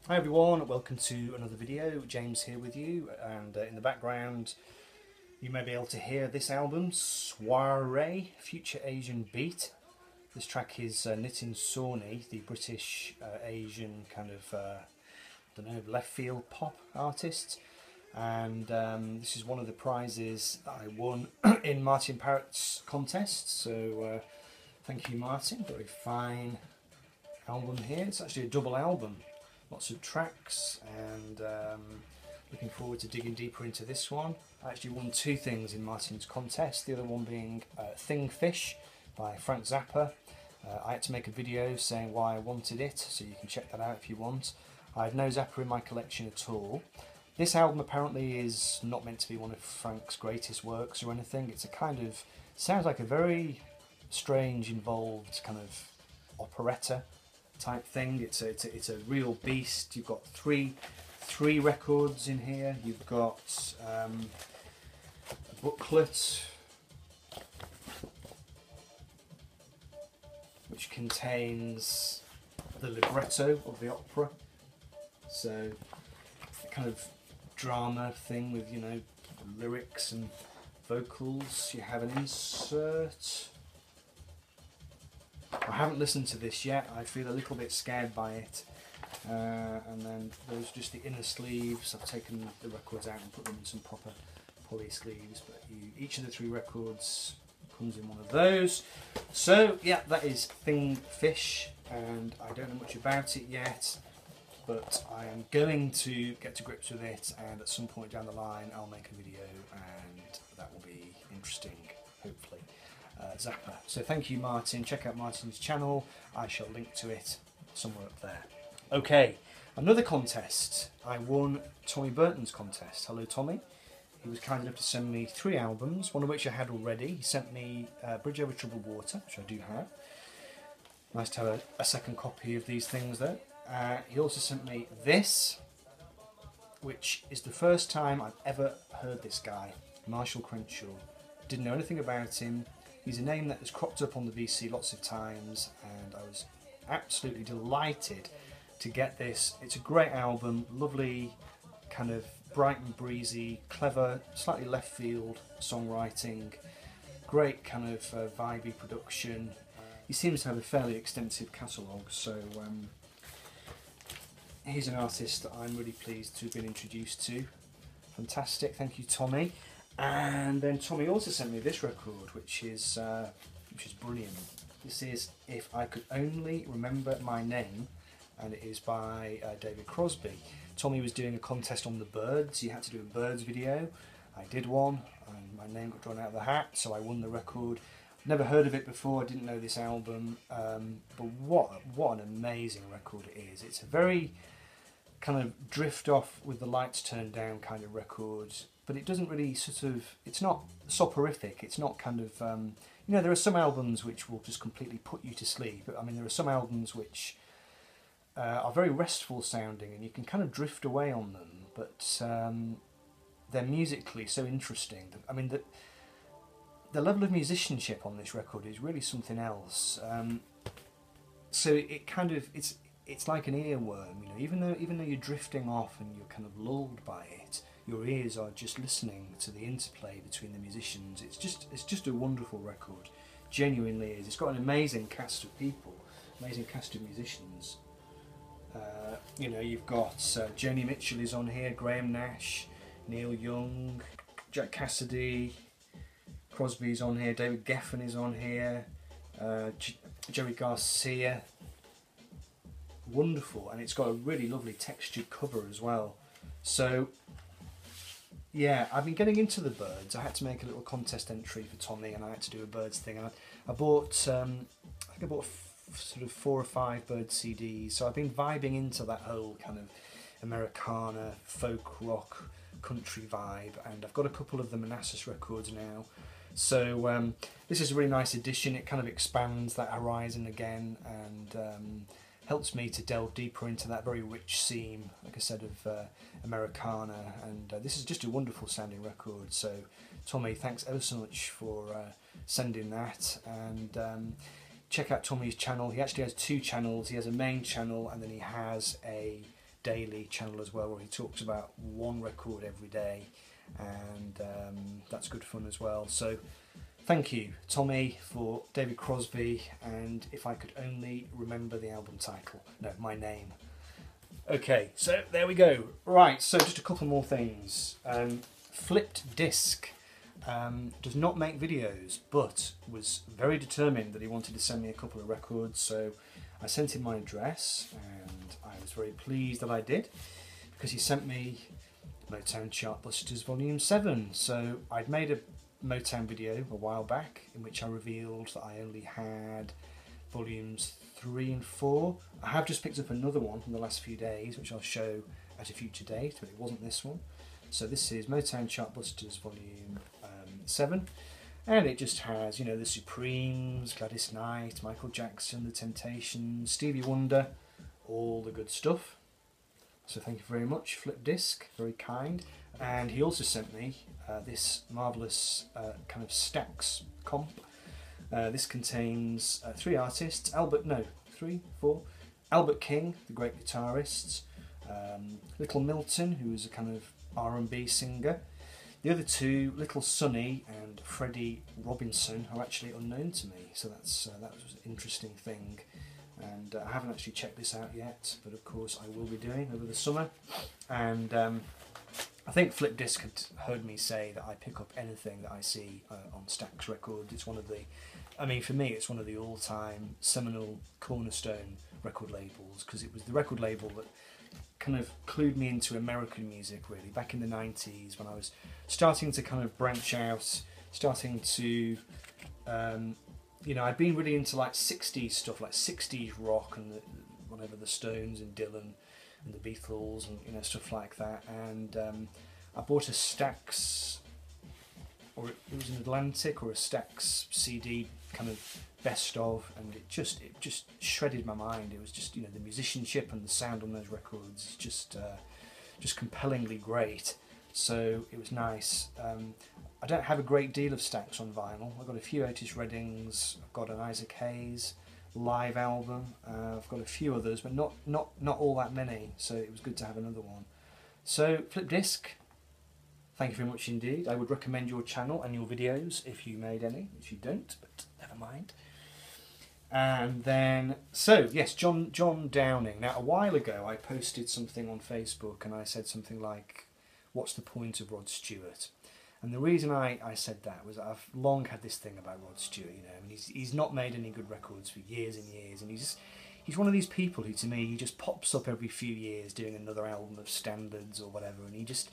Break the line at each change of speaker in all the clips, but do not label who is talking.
Hi everyone, welcome to another video. James here with you, and in the background you may be able to hear this album, Soiree, Future Asian Beat. This track is Nitin Sawhney, the British Asian kind of, left field pop artist. And this is one of the prizes that I won in Martin Parrott's contest, so thank you Martin, very fine album here. It's actually a double album. Lots of tracks, and looking forward to digging deeper into this one. I actually won two things in Martin's contest, the other one being Thing Fish by Frank Zappa. I had to make a video saying why I wanted it, so you can check that out if you want. I have no Zappa in my collection at all. This album apparently is not meant to be one of Frank's greatest works or anything. It's a kind of, sounds like a very strange, involved kind of operetta type thing. It's a real beast. You've got three records in here. You've got a booklet which contains the libretto of the opera, so kind of drama thing with, you know, lyrics and vocals. You have an insert. I haven't listened to this yet. I feel a little bit scared by it. And then those are just the inner sleeves. I've taken the records out and put them in some proper poly sleeves, but each of the three records comes in one of those. So yeah, that is Thing Fish, and I don't know much about it yet, but I am going to get to grips with it, and at some point down the line I'll make a video, and that will be interesting, hopefully. Zappa. So thank you Martin, check out Martin's channel, I shall link to it somewhere up there. Okay, another contest. I won Tommy Burton's contest. Hello Tommy. He was kind enough to send me 3 albums, one of which I had already. He sent me Bridge Over Troubled Water, which I do have. Nice to have a second copy of these things though. He also sent me this, which is the first time I've ever heard this guy, Marshall Crenshaw. Didn't know anything about him. He's a name that has cropped up on the VC lots of times, and I was absolutely delighted to get this. It's a great album, lovely, kind of bright and breezy, clever, slightly left field songwriting, great kind of vibey production. He seems to have a fairly extensive catalogue, so he's an artist that I'm really pleased to have been introduced to. Fantastic, thank you Tommy. And then Tommy also sent me this record, which is brilliant. This is If I Could Only Remember My Name, and it is by David Crosby. Tommy was doing a contest on the Byrds. He had to do a Byrds video. I did one, and my name got drawn out of the hat, so I won the record. Never heard of it before, I didn't know this album, but what an amazing record it is. It's a very kind of drift off with the lights turned down kind of record, but it doesn't really it's not soporific, it's not kind of, you know, there are some albums which will just completely put you to sleep. I mean, there are some albums which are very restful sounding and you can kind of drift away on them, but they're musically so interesting. I mean, the level of musicianship on this record is really something else. So it kind of, it's like an earworm, you know, even though you're drifting off and you're kind of lulled by it, your ears are just listening to the interplay between the musicians. It's just a wonderful record, genuinely is. It's got an amazing cast of people, amazing cast of musicians. You know, you've got Joni Mitchell is on here, Graham Nash, Neil Young, Jack Cassidy, Crosby's on here, David Geffen is on here, Jerry Garcia. Wonderful, and it's got a really lovely textured cover as well. So yeah, I've been getting into the Byrds. I had to make a little contest entry for Tommy, and I had to do a Byrds thing. I bought, I think I bought sort of 4 or 5 Byrds CDs. So I've been vibing into that whole kind of Americana, folk rock, country vibe, and I've got a couple of the Manassas records now. So this is a really nice addition. It kind of expands that horizon again, and helps me to delve deeper into that very rich seam, like I said, of Americana, and this is just a wonderful sounding record. So Tommy, thanks ever so much for sending that, and check out Tommy's channel. He actually has 2 channels. He has a main channel, and then he has a daily channel as well, where he talks about one record every day, and that's good fun as well. So thank you, Tommy, for David Crosby, and If I Could Only Remember the album title. No, my name. Okay, so there we go. Right, so just a couple more things. Flipped Disc does not make videos, but was very determined that he wanted to send me a couple of records, so I sent him my address, and I was very pleased that I did, because he sent me Motown Chartbusters Volume 7. So I'd made a Motown video a while back in which I revealed that I only had Volumes 3 and 4. I have just picked up another one from the last few days, which I'll show at a future date, but it wasn't this one. So this is Motown Chartbusters Volume 7, and it just has, you know, the Supremes, Gladys Knight, Michael Jackson, The Temptations, Stevie Wonder, all the good stuff. So thank you very much, Flip Disc, very kind. And he also sent me this marvellous kind of Stax comp. This contains 3 artists, Albert King, the great guitarist, Little Milton, who is a kind of R&B singer. The other 2, Little Sonny and Freddie Robinson, are actually unknown to me, so that was an interesting thing. And I haven't actually checked this out yet, but of course I will be doing over the summer. And I think Flip Disc had heard me say that I pick up anything that I see on Stax Records. It's one of the, I mean, for me, it's one of the all-time seminal cornerstone record labels, because it was the record label that kind of clued me into American music, really, back in the 90s, when I was starting to kind of branch out, starting to, you know, I'd been really into like 60s stuff, like 60s rock and whatever, the Stones and Dylan and the Beatles and, you know, stuff like that. And I bought a Stax, or it was an Atlantic or a Stax CD kind of best of, and it just shredded my mind. It was just, you know, the musicianship and the sound on those records is just compellingly great. So it was nice. I don't have a great deal of Stax on vinyl. I've got a few Otis Reddings, I've got an Isaac Hayes live album, I've got a few others, but not all that many, so it was good to have another one. So Flip Disc, thank you very much indeed. I would recommend your channel and your videos if you made any, which you don't, but never mind. And then, so yes, John Downing. Now, a while ago I posted something on Facebook and I said something like, what's the point of Rod Stewart? And the reason I said that was I've long had this thing about Rod Stewart, you know, and he's not made any good records for years and years, and he's one of these people who, to me, he just pops up every few years doing another album of standards or whatever, and he just,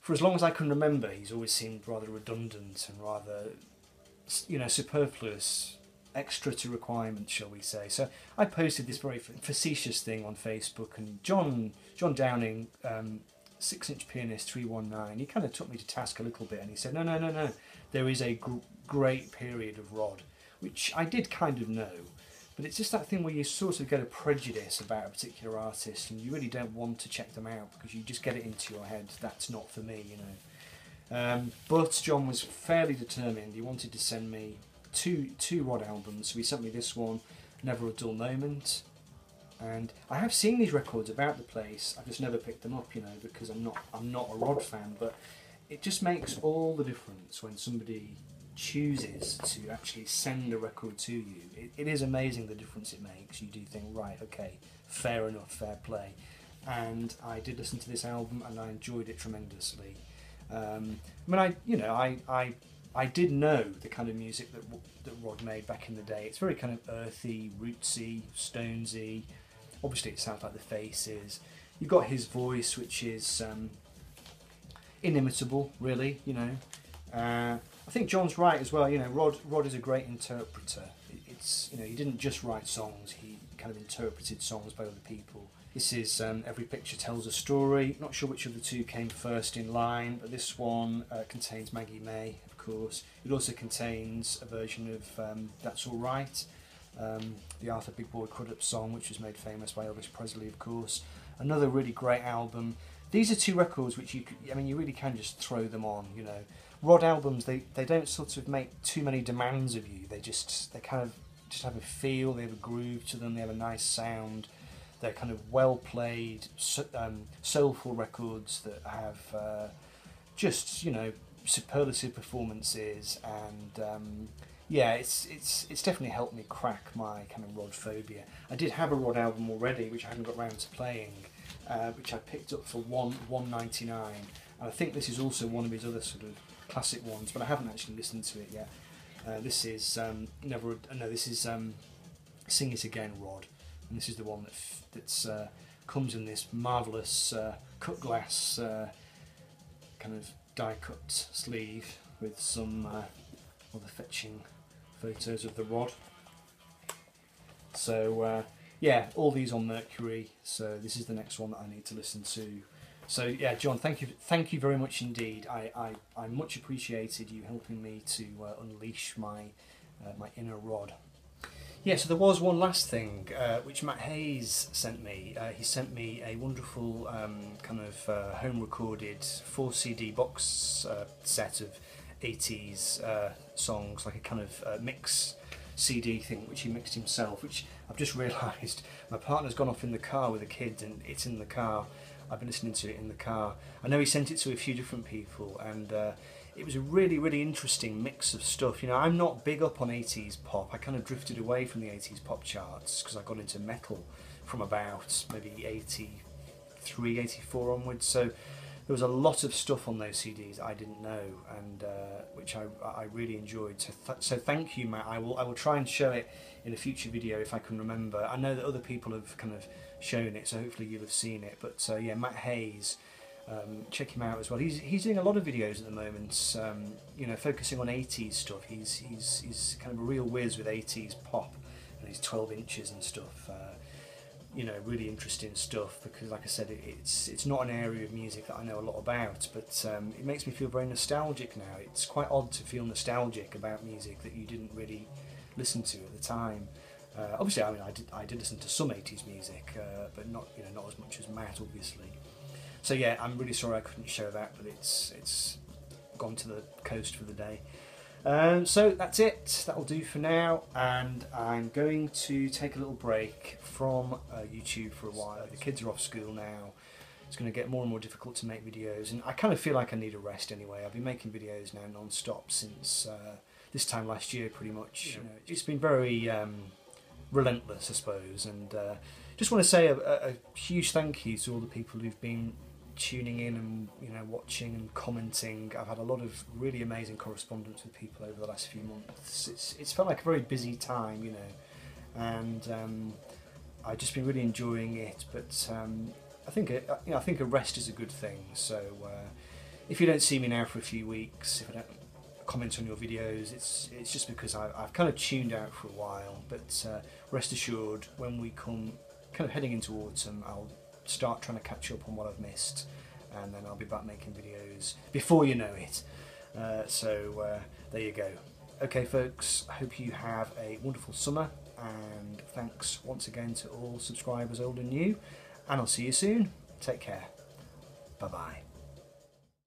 for as long as I can remember, he's always seemed rather redundant and rather, you know, superfluous, extra to requirements, shall we say. So I posted this very facetious thing on Facebook, and John Downing, 6-inch Pianist 319, he kind of took me to task a little bit, and he said, no, there is a great period of Rod, which I did kind of know, but it's just that thing where you sort of get a prejudice about a particular artist and you really don't want to check them out because you just get it into your head, that's not for me, you know. But John was fairly determined. He wanted to send me two Rod albums, so he sent me this one, Never a Dull Moment. And I have seen these records about the place, I've just never picked them up, you know, because I'm not a Rod fan, but it just makes all the difference when somebody chooses to actually send a record to you. It is amazing the difference it makes. You do think, right, okay, fair enough, fair play. And I did listen to this album and I enjoyed it tremendously. I mean, I did know the kind of music that Rod made back in the day. It's very kind of earthy, rootsy, stonesy. Obviously it sounds like the Faces. You've got his voice, which is inimitable, really, you know. I think John's right as well, you know, Rod is a great interpreter. It's, you know, he didn't just write songs, he kind of interpreted songs by other people. This is Every Picture Tells a Story. Not sure which of the two came first in line, but this one contains Maggie May, of course. It also contains a version of That's All Right, the Arthur Big Boy Crudup song, which was made famous by Elvis Presley, of course. Another really great album. These are two records which you really can just throw them on, you know. Rod albums, they don't sort of make too many demands of you. They kind of just have a feel, they have a groove to them, they have a nice sound. They're kind of well played, soulful records that have just, you know, superlative performances, and yeah, it's definitely helped me crack my kind of Rod phobia. I did have a Rod album already, which I hadn't got round to playing, which I picked up for $1.99, and I think this is also one of his other sort of classic ones, but I haven't actually listened to it yet. This is Sing It Again, Rod, and this is the one that's comes in this marvellous cut glass kind of die cut sleeve with some other fetching photos of the Rod. So yeah, all these on Mercury, so this is the next one that I need to listen to. So yeah, John, thank you very much indeed. I much appreciated you helping me to unleash my my inner Rod. Yeah, so there was one last thing which Matt Hayes sent me. He sent me a wonderful kind of home recorded 4 CD box set of 80s songs, like a kind of mix CD thing which he mixed himself, which I've just realised my partner's gone off in the car with the kids, and it's in the car. I've been listening to it in the car. I know he sent it to a few different people, and it was a really, really interesting mix of stuff. You know, I'm not big up on 80s pop. I kind of drifted away from the 80s pop charts because I got into metal from about maybe 83, 84 onwards. So there was a lot of stuff on those CDs I didn't know, and which I really enjoyed. So thank you, Matt. I will try and show it in a future video if I can remember. I know that other people have kind of shown it, so hopefully you'll have seen it. But yeah, Matt Hayes, check him out as well. He's doing a lot of videos at the moment, you know, focusing on 80s stuff. He's kind of a real whiz with 80s pop and his 12 inches and stuff. You know, really interesting stuff, because like I said, it's not an area of music that I know a lot about, but it makes me feel very nostalgic now. It's quite odd to feel nostalgic about music that you didn't really listen to at the time. Obviously, I mean, I did listen to some 80s music, but not, you know, not as much as Matt, obviously. So yeah, I'm really sorry I couldn't show that, but it's gone to the coast for the day. So that's it, that'll do for now, and I'm going to take a little break from YouTube for a while. The kids are off school now. It's going to get more and more difficult to make videos, and I kind of feel like I need a rest anyway. I've been making videos now non-stop since this time last year, pretty much. You know, it's been very relentless, I suppose, and just want to say a huge thank you to all the people who've been tuning in and, you know, watching and commenting. I've had a lot of really amazing correspondence with people over the last few months. It's felt like a very busy time, you know, and I've just been really enjoying it. But I think I think a rest is a good thing. So if you don't see me now for a few weeks, if I don't comment on your videos, it's just because I've kind of tuned out for a while. But rest assured, when we come kind of heading into autumn, I'll start trying to catch up on what I've missed, and then I'll be back making videos before you know it. So there you go. Okay folks, I hope you have a wonderful summer, and thanks once again to all subscribers old and new, and I'll see you soon. Take care. Bye bye.